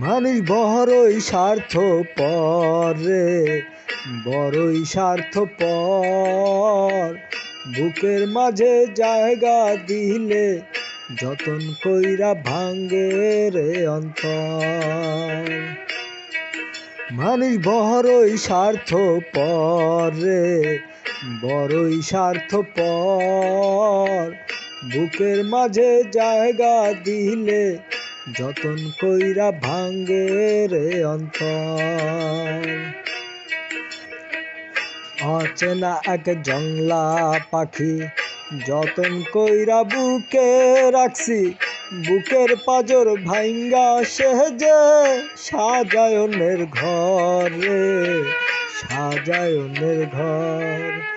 মানুষ বড়ই স্বার্থপর রে, বড়ই স্বার্থপর। বুকের মাঝে জায়গা দিলে যতন কইরা ভাঙ্গে রে অন্তর। মানুষ বড়ই স্বার্থপর রে, বড়ই স্বার্থপর। বুকের মাঝে জায়গা দিলে যতন কইরা ভাঙ্গে রে অন্তর। অচেনা এক জংলা পাখি যতন কইরা বুকে রাখছি, বুকের পাজর ভাঙ্গা সেজে সাজায়নের ঘর রে, সাজায়নের ঘর।